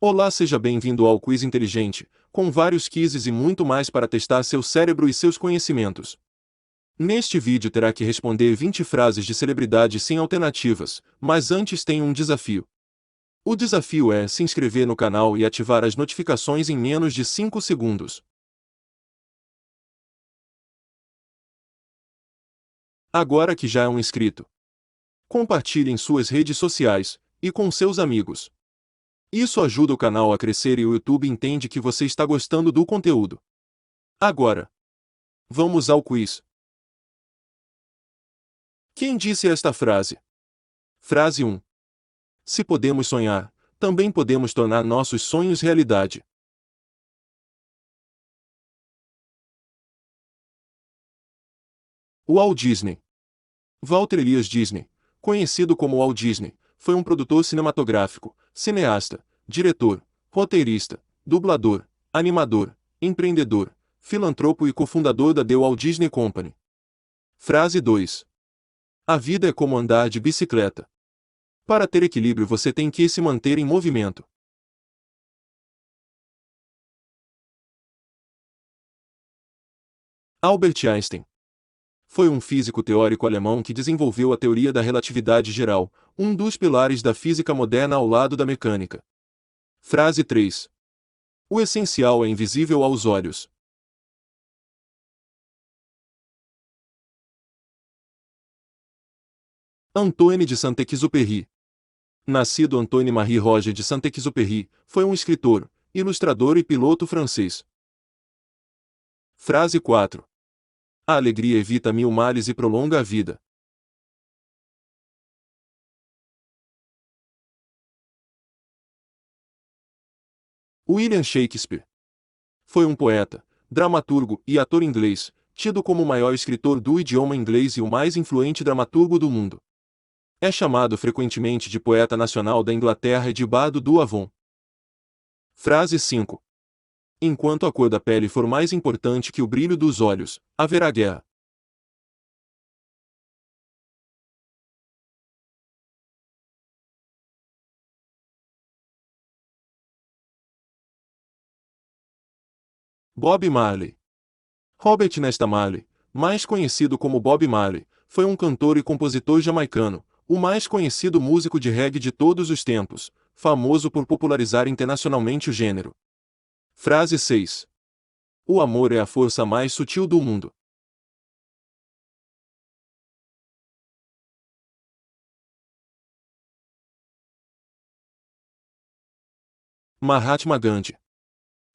Olá, seja bem-vindo ao Quiz Inteligente, com vários quizzes e muito mais para testar seu cérebro e seus conhecimentos. Neste vídeo terá que responder 20 frases de celebridade sem alternativas, mas antes tem um desafio. O desafio é se inscrever no canal e ativar as notificações em menos de 5 segundos. Agora que já é um inscrito, compartilhe em suas redes sociais e com seus amigos. Isso ajuda o canal a crescer e o YouTube entende que você está gostando do conteúdo. Agora, vamos ao quiz. Quem disse esta frase? Frase 1. Se podemos sonhar, também podemos tornar nossos sonhos realidade. Walt Disney. Walter Elias Disney, conhecido como Walt Disney, foi um produtor cinematográfico, cineasta, diretor, roteirista, dublador, animador, empreendedor, filantropo e cofundador da The Walt Disney Company. Frase 2. A vida é como andar de bicicleta. Para ter equilíbrio você tem que se manter em movimento. Albert Einstein. Foi um físico teórico alemão que desenvolveu a teoria da relatividade geral, um dos pilares da física moderna ao lado da mecânica. Frase 3. O essencial é invisível aos olhos. Antoine de Saint-Exupéry. Nascido Antoine-Marie Roger de Saint-Exupéry, foi um escritor, ilustrador e piloto francês. Frase 4. A alegria evita 1000 males e prolonga a vida. William Shakespeare. Foi um poeta, dramaturgo e ator inglês, tido como o maior escritor do idioma inglês e o mais influente dramaturgo do mundo. É chamado frequentemente de poeta nacional da Inglaterra e de bardo do Avon. Frase 5. Enquanto a cor da pele for mais importante que o brilho dos olhos, haverá guerra. Bob Marley. Robert Nesta Marley, mais conhecido como Bob Marley, foi um cantor e compositor jamaicano, o mais conhecido músico de reggae de todos os tempos, famoso por popularizar internacionalmente o gênero. Frase 6. O amor é a força mais sutil do mundo. Mahatma Gandhi.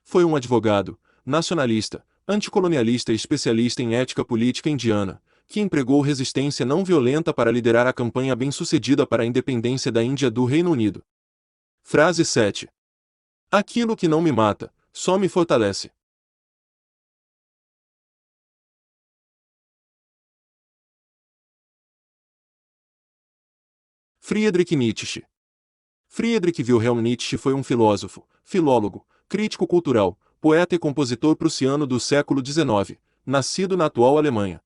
Foi um advogado, nacionalista, anticolonialista e especialista em ética política indiana, que empregou resistência não violenta para liderar a campanha bem-sucedida para a independência da Índia do Reino Unido. Frase 7. Aquilo que não me mata, só me fortalece. Friedrich Nietzsche. Friedrich Wilhelm Nietzsche foi um filósofo, filólogo, crítico cultural, poeta e compositor prussiano do século XIX, nascido na atual Alemanha.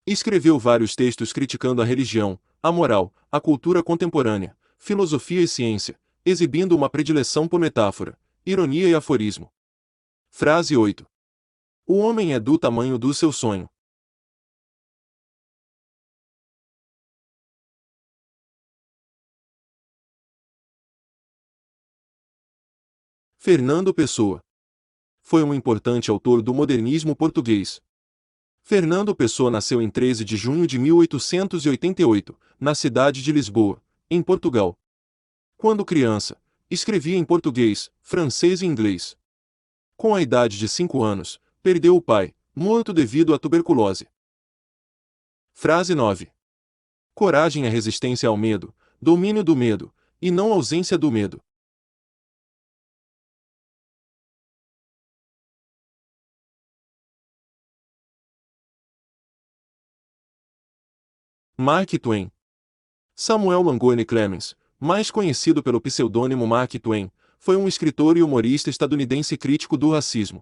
Escreveu vários textos criticando a religião, a moral, a cultura contemporânea, filosofia e ciência, exibindo uma predileção por metáfora, ironia e aforismo. Frase 8. O homem é do tamanho do seu sonho. Fernando Pessoa. Foi um importante autor do modernismo português. Fernando Pessoa nasceu em 13 de junho de 1888, na cidade de Lisboa, em Portugal. Quando criança, escrevia em português, francês e inglês. Com a idade de 5 anos, perdeu o pai, morto devido à tuberculose. Frase 9. Coragem é resistência ao medo, domínio do medo, e não ausência do medo. Mark Twain. Samuel Langone Clemens, mais conhecido pelo pseudônimo Mark Twain, foi um escritor e humorista estadunidense crítico do racismo.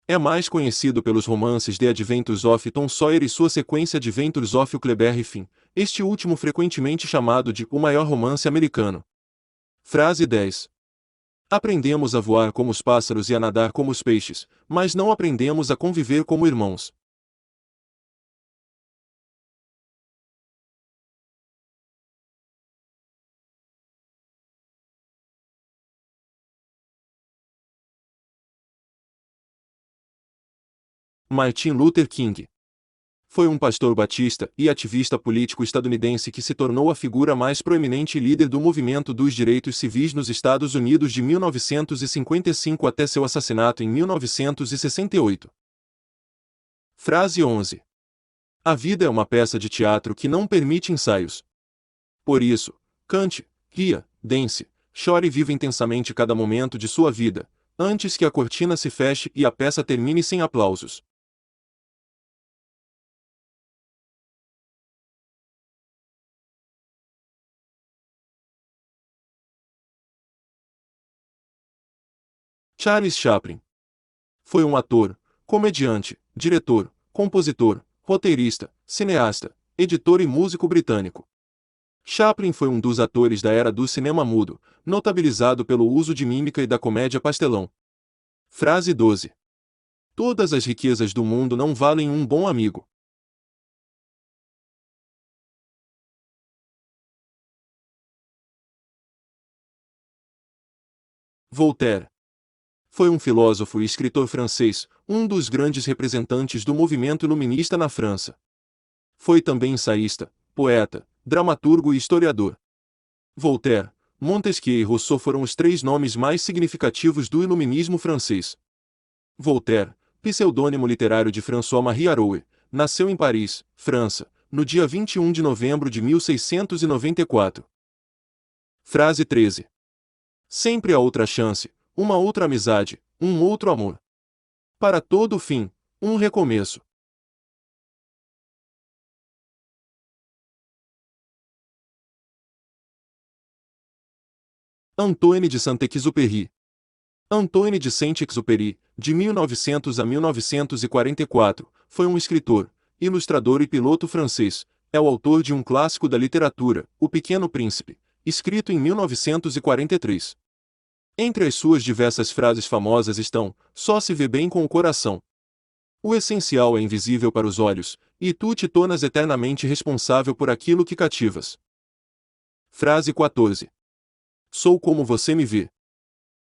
É mais conhecido pelos romances The Adventures of Tom Sawyer e sua sequência Adventures of Huckleberry Finn, este último frequentemente chamado de o maior romance americano. Frase 10. Aprendemos a voar como os pássaros e a nadar como os peixes, mas não aprendemos a conviver como irmãos. Martin Luther King foi um pastor batista e ativista político estadunidense que se tornou a figura mais proeminente e líder do movimento dos direitos civis nos Estados Unidos de 1955 até seu assassinato em 1968. Frase 11. A vida é uma peça de teatro que não permite ensaios. Por isso, cante, ria, dance, chore e viva intensamente cada momento de sua vida, antes que a cortina se feche e a peça termine sem aplausos. Charles Chaplin foi um ator, comediante, diretor, compositor, roteirista, cineasta, editor e músico britânico. Chaplin foi um dos atores da era do cinema mudo, notabilizado pelo uso de mímica e da comédia pastelão. Frase 12. Todas as riquezas do mundo não valem um bom amigo. Voltaire foi um filósofo e escritor francês, um dos grandes representantes do movimento iluminista na França. Foi também ensaísta, poeta, dramaturgo e historiador. Voltaire, Montesquieu e Rousseau foram os três nomes mais significativos do iluminismo francês. Voltaire, pseudônimo literário de François-Marie Arouet, nasceu em Paris, França, no dia 21 de novembro de 1694. Frase 13. Sempre há outra chance, uma outra amizade, um outro amor. Para todo fim, um recomeço. Antoine de Saint-Exupéry. Antoine de Saint-Exupéry, de 1900 a 1944, foi um escritor, ilustrador e piloto francês. É o autor de um clássico da literatura, O Pequeno Príncipe, escrito em 1943. Entre as suas diversas frases famosas estão: só se vê bem com o coração. O essencial é invisível para os olhos, e tu te tornas eternamente responsável por aquilo que cativas. Frase 14. Sou como você me vê.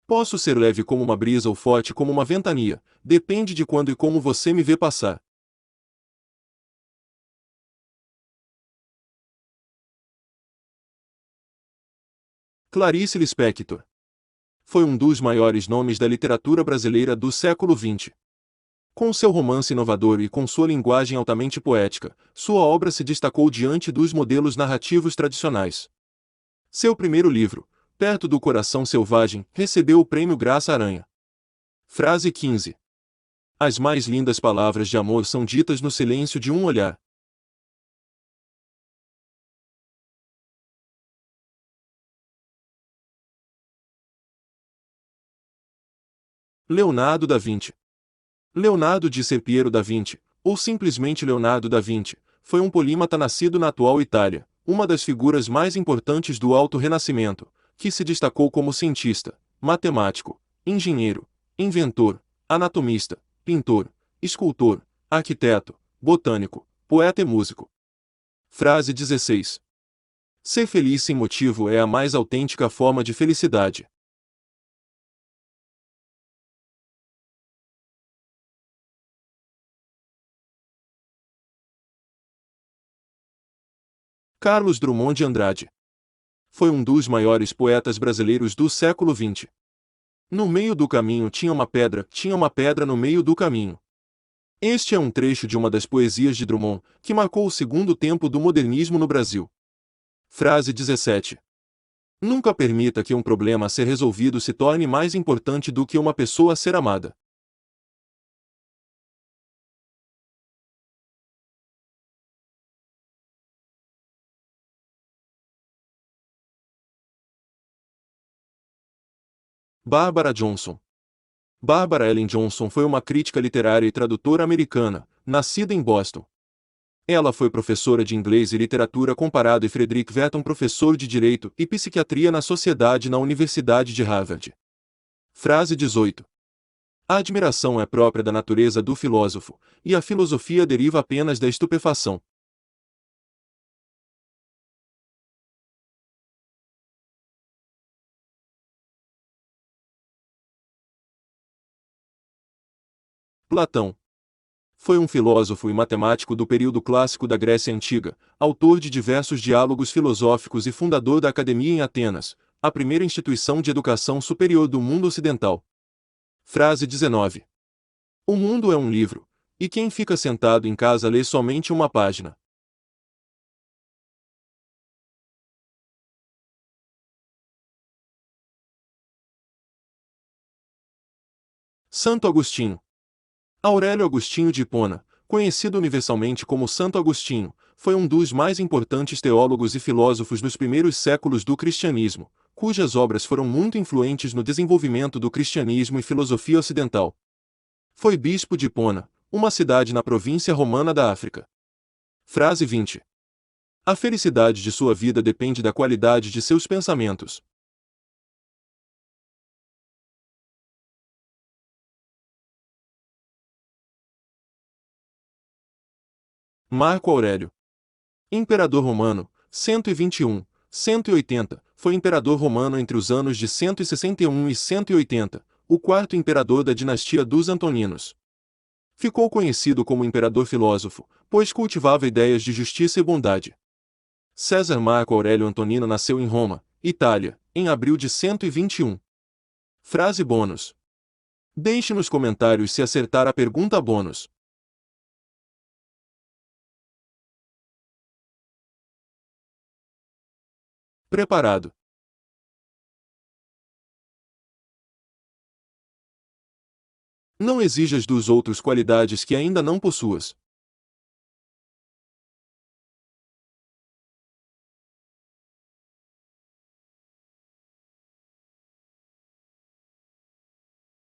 Posso ser leve como uma brisa ou forte como uma ventania, depende de quando e como você me vê passar. Clarice Lispector foi um dos maiores nomes da literatura brasileira do século XX. Com seu romance inovador e com sua linguagem altamente poética, sua obra se destacou diante dos modelos narrativos tradicionais. Seu primeiro livro, Perto do Coração Selvagem, recebeu o prêmio Graça Aranha. Frase 15. As mais lindas palavras de amor são ditas no silêncio de um olhar. Leonardo da Vinci. Leonardo di Piero da Vinci, ou simplesmente Leonardo da Vinci, foi um polímata nascido na atual Itália, uma das figuras mais importantes do Alto Renascimento, que se destacou como cientista, matemático, engenheiro, inventor, anatomista, pintor, escultor, arquiteto, botânico, poeta e músico. Frase 16. Ser feliz sem motivo é a mais autêntica forma de felicidade. Carlos Drummond de Andrade foi um dos maiores poetas brasileiros do século XX. No meio do caminho tinha uma pedra no meio do caminho. Este é um trecho de uma das poesias de Drummond, que marcou o segundo tempo do modernismo no Brasil. Frase 17. Nunca permita que um problema a ser resolvido se torne mais importante do que uma pessoa a ser amada. Barbara Johnson. Barbara Ellen Johnson foi uma crítica literária e tradutora americana, nascida em Boston. Ela foi professora de inglês e literatura comparada e Frederick Wharton professor de direito e psiquiatria na sociedade na Universidade de Harvard. Frase 18. A admiração é própria da natureza do filósofo, e a filosofia deriva apenas da estupefação. Platão foi um filósofo e matemático do período clássico da Grécia Antiga, autor de diversos diálogos filosóficos e fundador da Academia em Atenas, a primeira instituição de educação superior do mundo ocidental. Frase 19. O mundo é um livro, e quem fica sentado em casa lê somente uma página. Santo Agostinho. Aurélio Agostinho de Hipona, conhecido universalmente como Santo Agostinho, foi um dos mais importantes teólogos e filósofos nos primeiros séculos do cristianismo, cujas obras foram muito influentes no desenvolvimento do cristianismo e filosofia ocidental. Foi bispo de Hipona, uma cidade na província romana da África. Frase 20. A felicidade de sua vida depende da qualidade de seus pensamentos. Marco Aurélio. Imperador romano, 121, 180, foi imperador romano entre os anos de 161 e 180, o quarto imperador da dinastia dos Antoninos. Ficou conhecido como imperador filósofo, pois cultivava ideias de justiça e bondade. César Marco Aurélio Antonino nasceu em Roma, Itália, em abril de 121. Frase bônus. Deixe nos comentários se acertar a pergunta bônus. Preparado. Não exijas dos outros qualidades que ainda não possuas.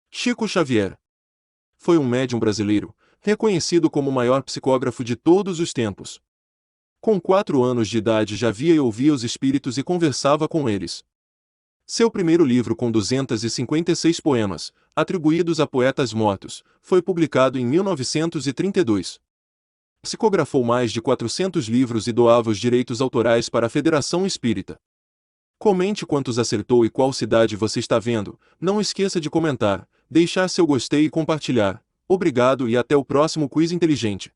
Chico Xavier foi um médium brasileiro, reconhecido como o maior psicógrafo de todos os tempos. Com 4 anos de idade já via e ouvia os espíritos e conversava com eles. Seu primeiro livro com 256 poemas, atribuídos a poetas mortos, foi publicado em 1932. Psicografou mais de 400 livros e doava os direitos autorais para a Federação Espírita. Comente quantos acertou e qual cidade você está vendo. Não esqueça de comentar, deixar seu gostei e compartilhar. Obrigado e até o próximo quiz inteligente.